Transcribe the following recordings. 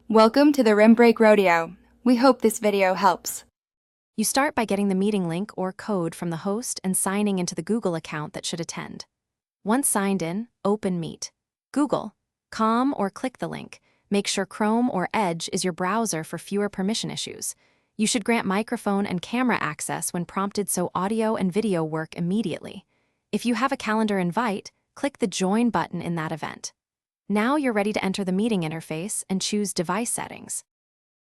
Welcome to the Rim Break Rodeo. We hope this video helps. You start by getting the meeting link or code from the host and signing into the Google account that should attend. Once signed in, open Meet. Google.com or click the link. Make sure Chrome or Edge is your browser for fewer permission issues. You should grant microphone and camera access when prompted so audio and video work immediately. If you have a calendar invite, click the Join button in that event. Now you're ready to enter the meeting interface and choose Device Settings.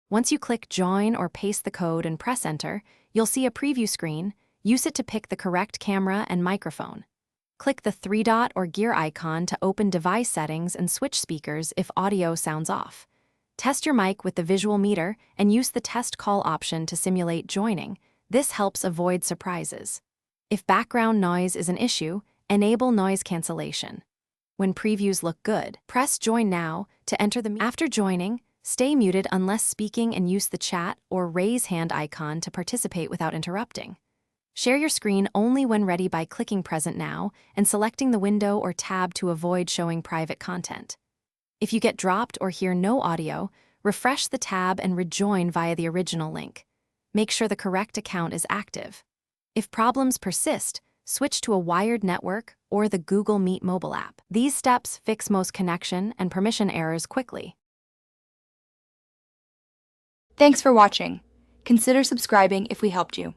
Once you click Join or paste the code and press Enter, you'll see a preview screen. Use it to pick the correct camera and microphone. Click the three-dot or gear icon to open device settings and switch speakers if audio sounds off. Test your mic with the visual meter and use the Test Call option to simulate joining. This helps avoid surprises. If background noise is an issue, enable noise cancellation. When previews look good, press Join Now to enter the meeting. After joining, stay muted unless speaking and use the chat or raise hand icon to participate without interrupting. Share your screen only when ready by clicking Present Now and selecting the window or tab to avoid showing private content. If you get dropped or hear no audio, refresh the tab and rejoin via the original link. Make sure the correct account is active. If problems persist, switch to a wired network or the Google Meet mobile app. These steps fix most connection and permission errors quickly. Thanks for watching. Consider subscribing if we helped you.